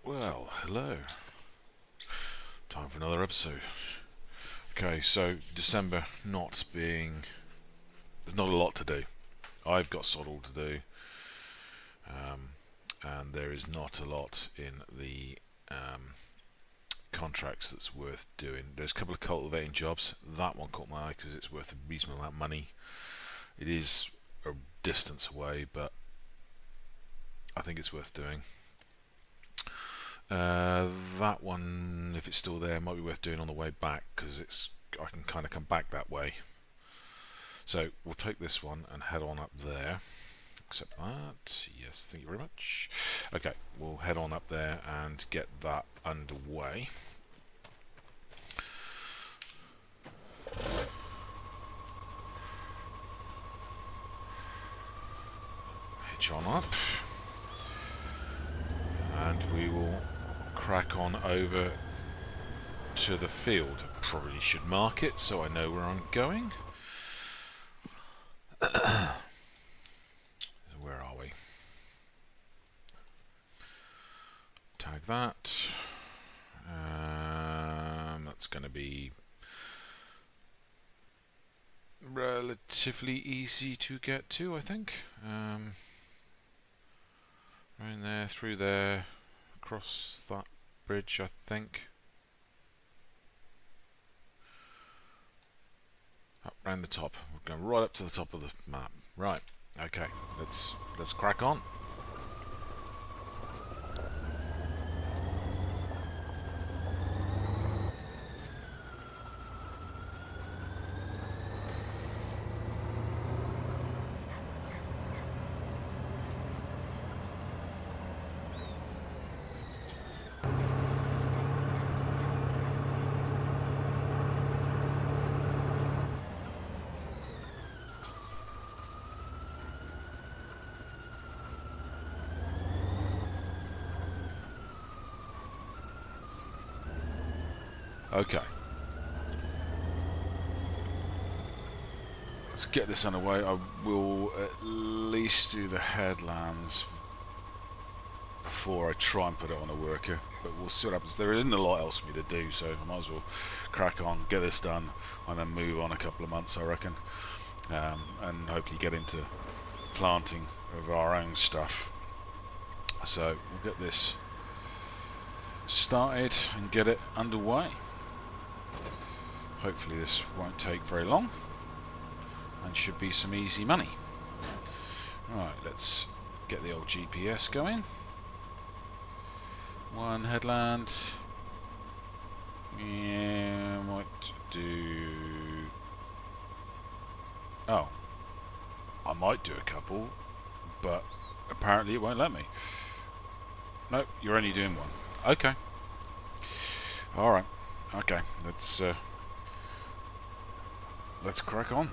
Well, hello. Time for another episode. Okay, so December not being... There's not a lot to do. I've got sod all to do. And there is not a lot in the contracts that's worth doing. There's a couple of cultivating jobs. That one caught my eye because it's worth a reasonable amount of money. It is a distance away, but I think it's worth doing. That one, if it's still there, might be worth doing on the way back because I can kind of come back that way. So we'll take this one and head on up there. Accept that. Yes, thank you very much. Okay, we'll head on up there and get that underway. Hitch on up. And we will crack on over to the field. Probably should mark it so I know where I'm going. Where are we? Tag that. That's going to be relatively easy to get to, I think. Right there, through there, across that bridge, I think. Up round the top. We're going right up to the top of the map. Right. Okay. Let's crack on. Okay. Let's get this underway. I will at least do the headlands before I try and put it on a worker, but we'll see what happens. There isn't a lot else for me to do, so I might as well crack on, get this done, and then move on a couple of months, I reckon, and hopefully get into planting of our own stuff. So we'll get this started and get it underway. Hopefully this won't take very long and should be some easy money. Alright, let's get the old GPS going. One headland. Yeah, might do... Oh. I might do a couple, but apparently it won't let me. Nope, you're only doing one. Okay. Alright. Okay, let's crack on.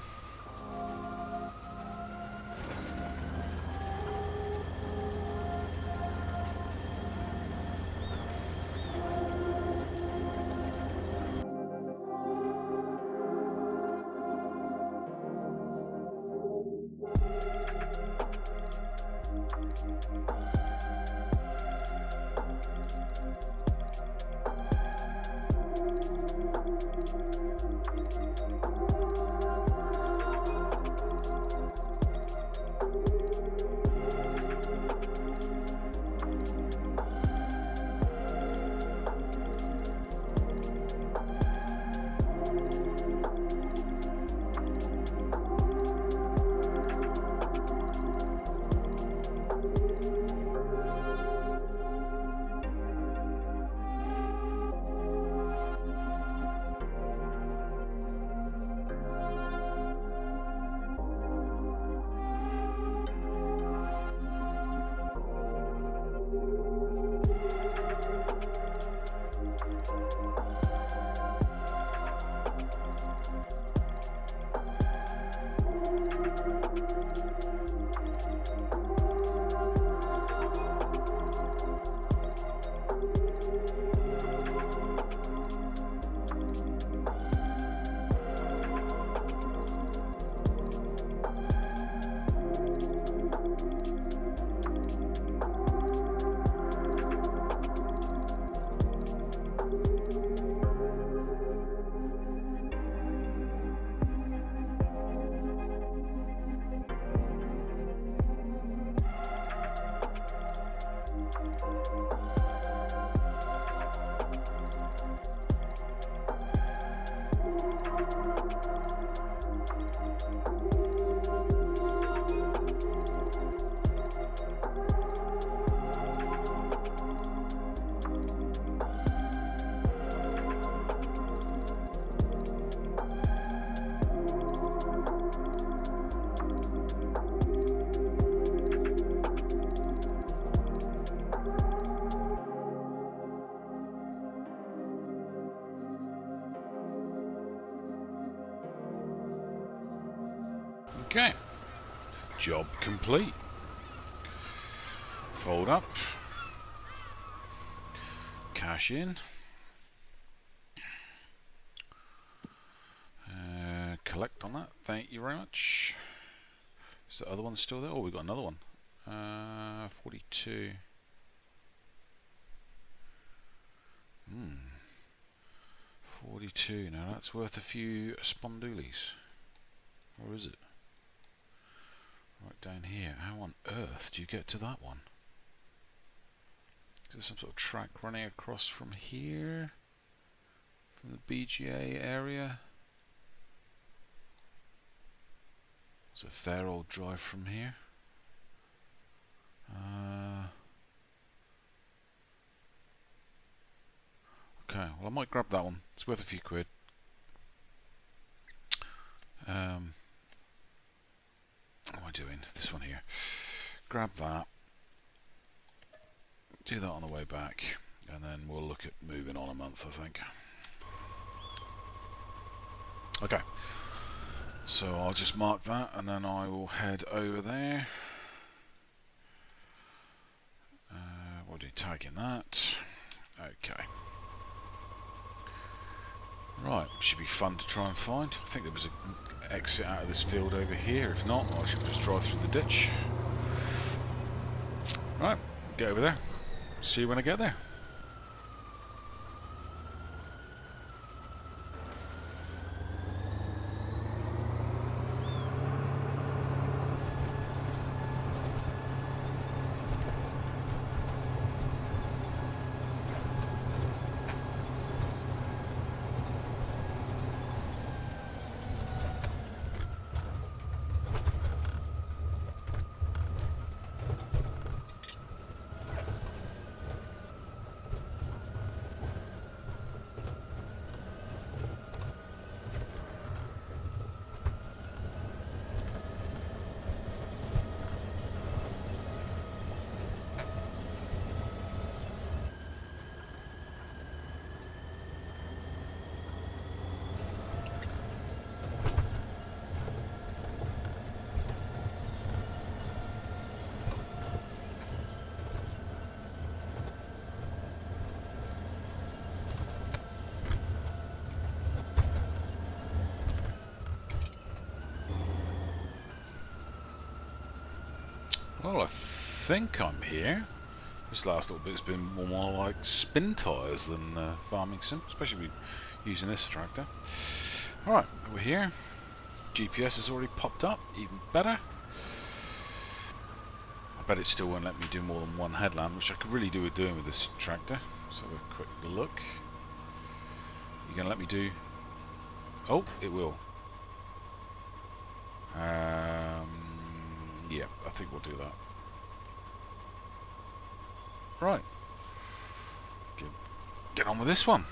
Okay, job complete. Fold up, cash in, collect on that. Thank you very much. Is the other one still there? Oh, we got another one. 42. 42. Now that's worth a few spondoolies. Or is it? Right down here. How on earth do you get to that one? Is there some sort of track running across from here? From the BGA area? It's a fair old drive from here. Okay, well I might grab that one. It's worth a few quid. What am I doing? This one here. Grab that. Do that on the way back. And then we'll look at moving on a month, I think. Okay. So I'll just mark that and then I will head over there. We'll do tagging that. Okay. Right, should be fun to try and find. I think there was an exit out of this field over here. If not, I should just drive through the ditch. Right, get over there. See you when I get there. Well, I think I'm here. This last little bit's been more like spin tyres than farming sim, especially using this tractor. Alright, we're here. GPS has already popped up, even better. I bet it still won't let me do more than one headland, which I could really do with doing with this tractor. Let's have a quick look. You gonna let me do... Oh, it will. Yeah, I think we'll do that. Right. Get on with this one.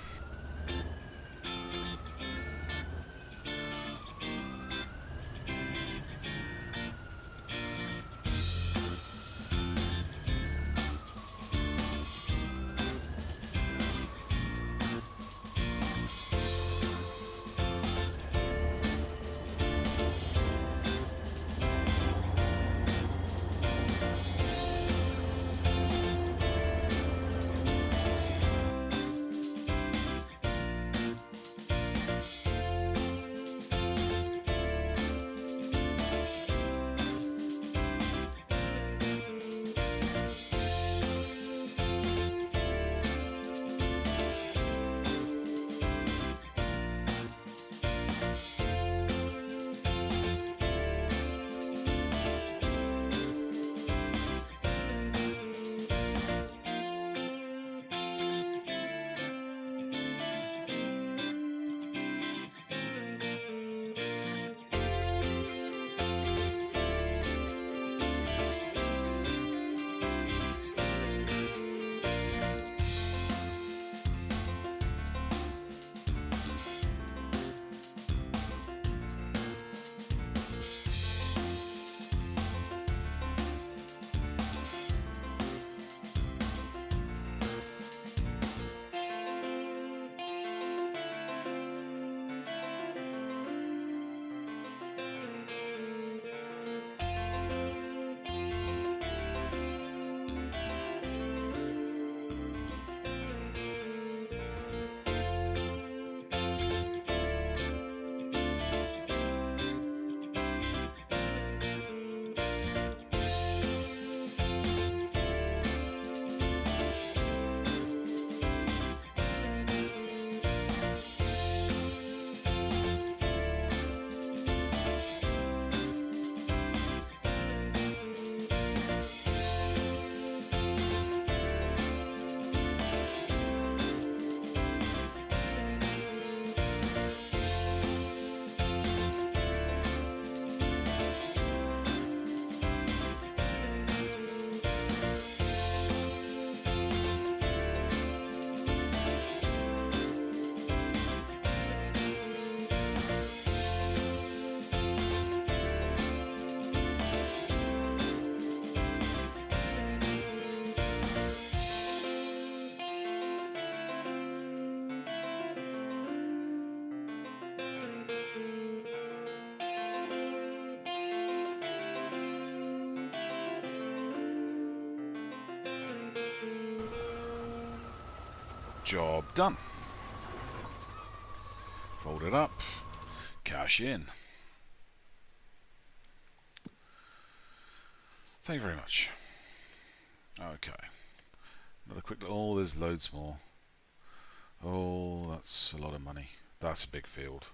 Job done. Fold it up. Cash in. Thank you very much. Okay. Another quick look. Oh, there's loads more. Oh, that's a lot of money. That's a big field.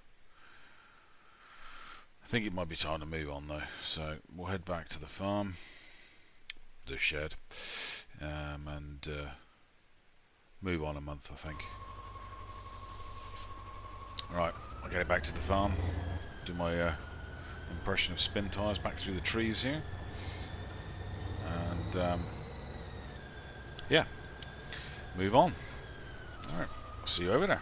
I think it might be time to move on though. So we'll head back to the farm, the shed, and move on a month, I think. Right, I'll get it back to the farm. Do my impression of spin tyres back through the trees here. And yeah, move on. Alright, see you over there.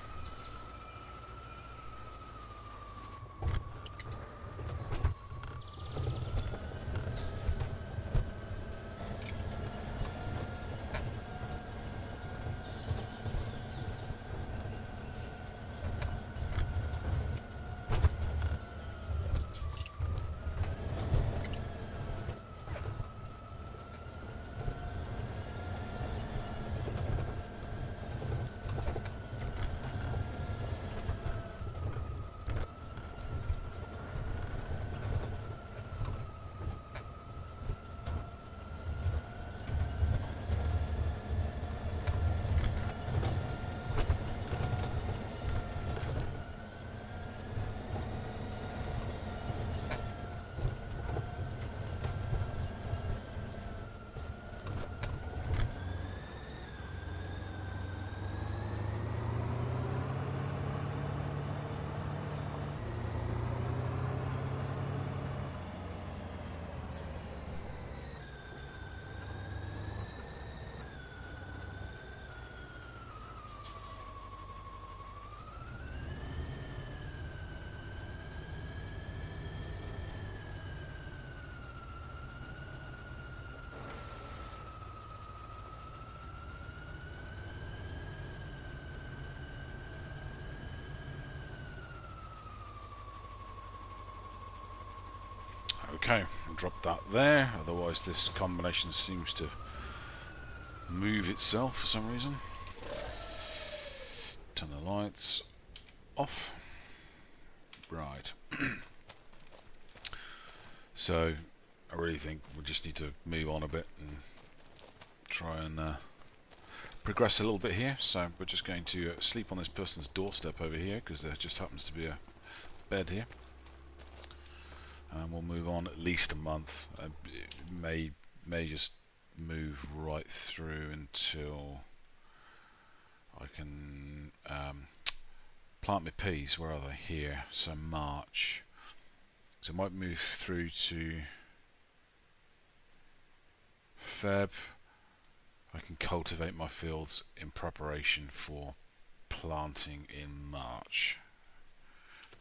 Okay, drop that there, otherwise this combination seems to move itself for some reason. Turn the lights off. Right. So, I really think we just need to move on a bit and try and progress a little bit here. So, we're just going to sleep on this person's doorstep over here, because there just happens to be a bed here. And we'll move on at least a month. It may just move right through until I can plant my peas. Where are they? Here. So March. So I might move through to Feb. I can cultivate my fields in preparation for planting in March.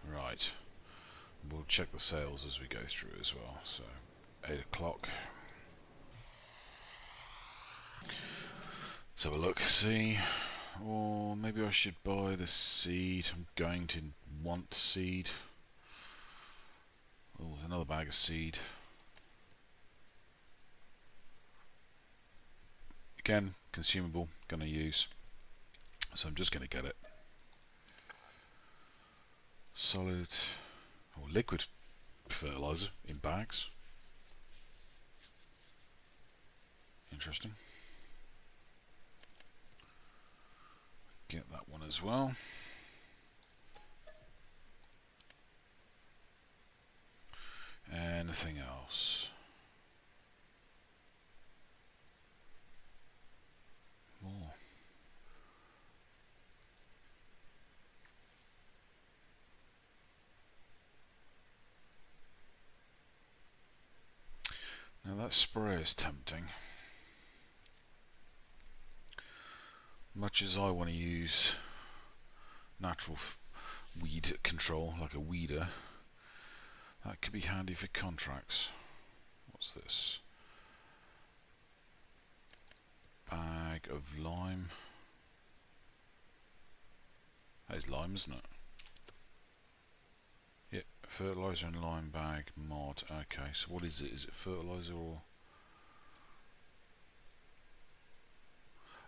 Right. We'll check the sales as we go through as well. So 8 o'clock. Let's have a look, see. Or maybe I should buy the seed. I'm going to want seed. Oh, there's another bag of seed. Again, consumable, going to use. So I'm just going to get it. Solid or liquid fertilizer in bags. Interesting. Get that one as well. Anything else? More. Now that spray is tempting. Much as I want to use natural weed control, like a weeder, that could be handy for contracts. What's this? Bag of lime. That is lime, isn't it? Yeah, fertilizer and lime bag mod. Okay, so what is it? Is it fertilizer or?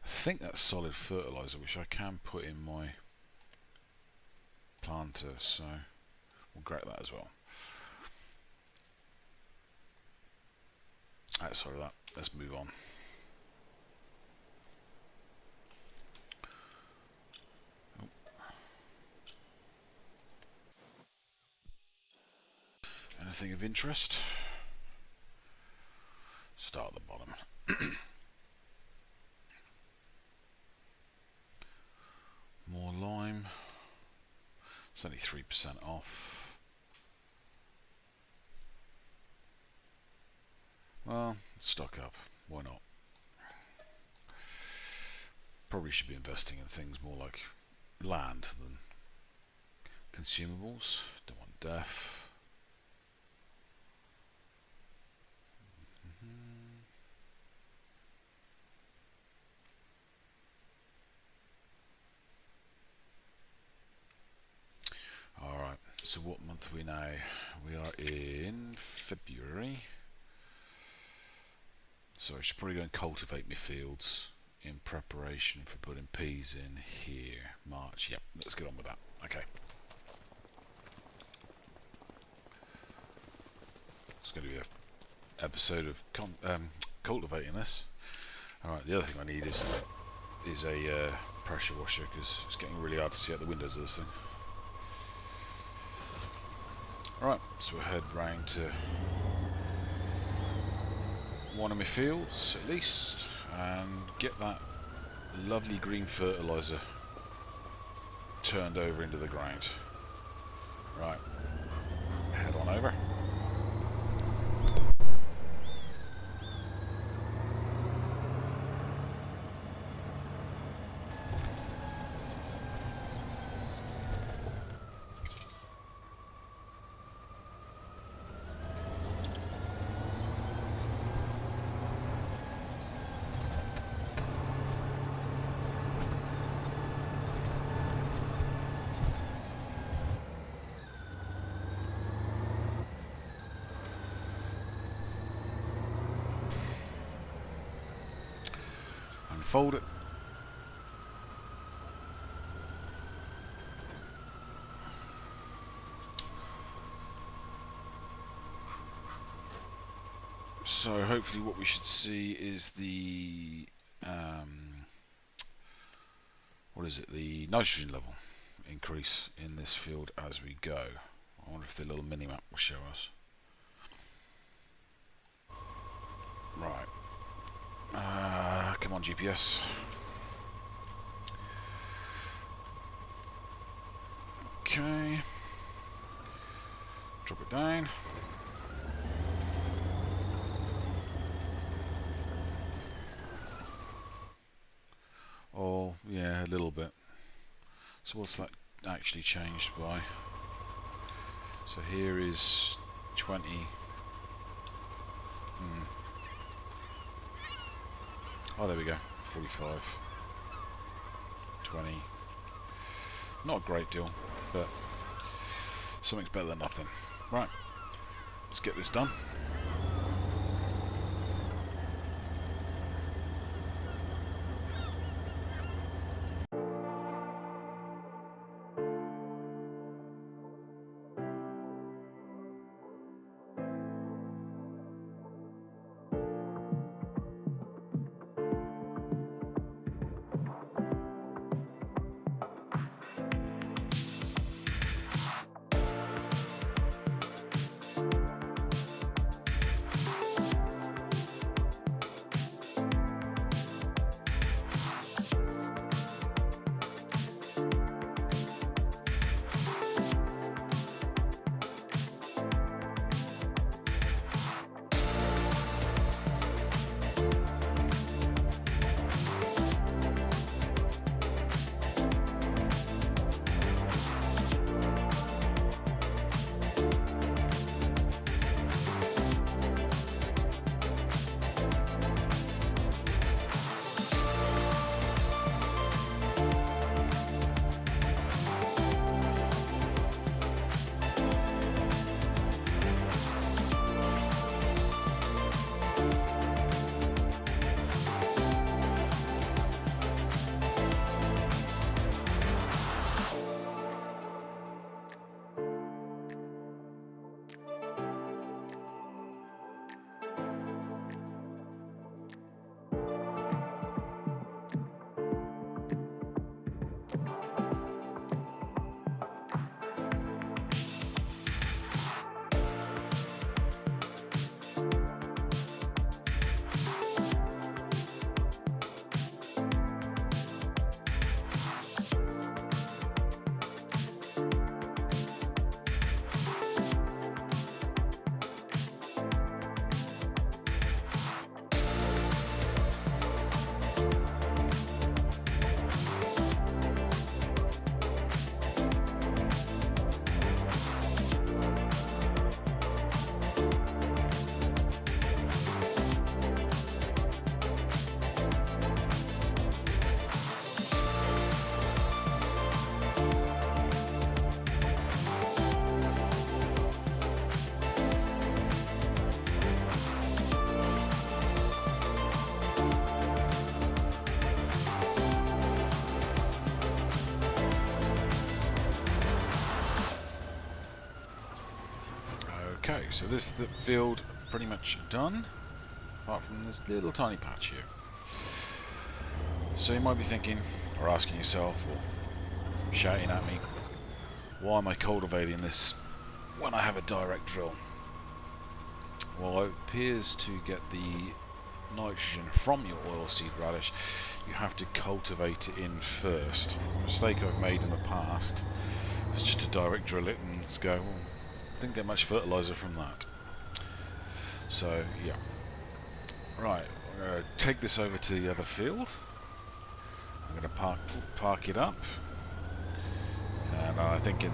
I think that's solid fertilizer, which I can put in my planter, so we'll grab that as well. Sorry that. Let's move on. Anything of interest? Start at the bottom. More lime. It's only 3% off. Well, stock up. Why not? Probably should be investing in things more like land than consumables. Don't want death. Alright, so what month are we now? We are in February. So I should probably go and cultivate my fields in preparation for putting peas in here. March, yep, let's get on with that. Okay. It's going to be an episode of cultivating this. Alright, the other thing I need is a pressure washer, because it's getting really hard to see out the windows of this thing. Alright, so we'll head round to one of my fields at least and get that lovely green fertilizer turned over into the ground. Right, head on over. Unfold it. So hopefully what we should see is the what is it, the nitrogen level increase in this field as we go. I wonder if the little mini-map will show us. Right. Come on, GPS. Okay. Drop it down. Oh, yeah, a little bit. So what's that actually changed by? So here is 20. Oh, there we go. 45. 20. Not a great deal, but something's better than nothing. Right, let's get this done. so this is the field pretty much done, apart from this little tiny patch here. So you might be thinking, or asking yourself, or shouting at me, why am I cultivating this when I have a direct drill? Well, it appears to get the nitrogen from your oilseed radish, you have to cultivate it in first. A mistake I've made in the past is just to direct drill it and go, well, didn't get much fertilizer from that. So yeah, right, I'm going to take this over to the other field. I'm going to park it up, and I think in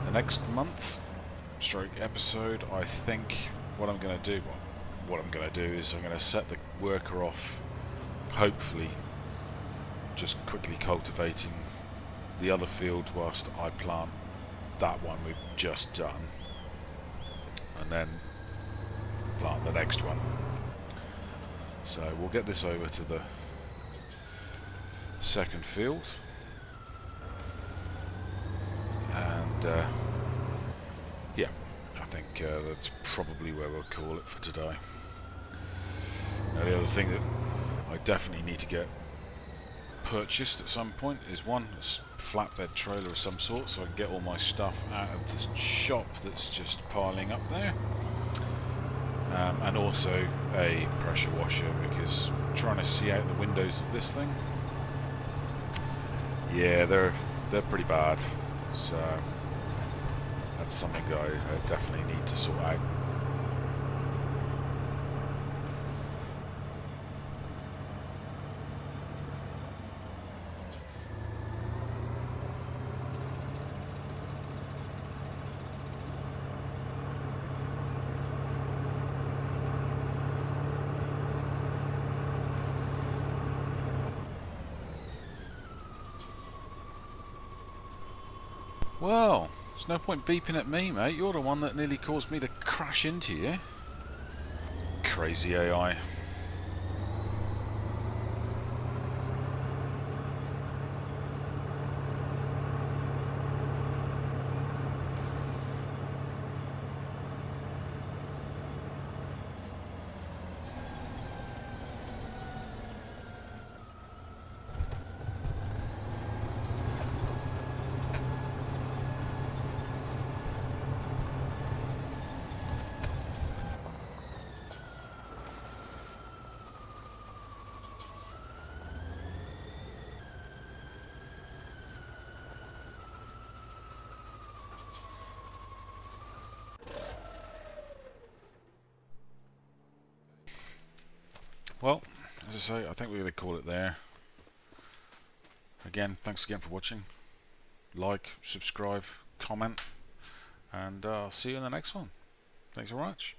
the next month stroke episode, I think what I'm going to do is I'm going to set the worker off, hopefully just quickly cultivating the other field whilst I plant that one we've just done, and then plant the next one. So we'll get this over to the second field, and yeah, I think that's probably where we'll call it for today. Now, the other thing that I definitely need to get purchased at some point is one, a flatbed trailer of some sort, so I can get all my stuff out of the shop that's just piling up there, and also a pressure washer, because trying to see out the windows of this thing, yeah, they're pretty bad, so that's something that I definitely need to sort out. Well, there's no point beeping at me, mate. You're the one that nearly caused me to crash into you. Crazy AI. Well, as I say, I think we're going to call it there. Again, thanks again for watching. Like, subscribe, comment, and I'll see you in the next one. Thanks very much.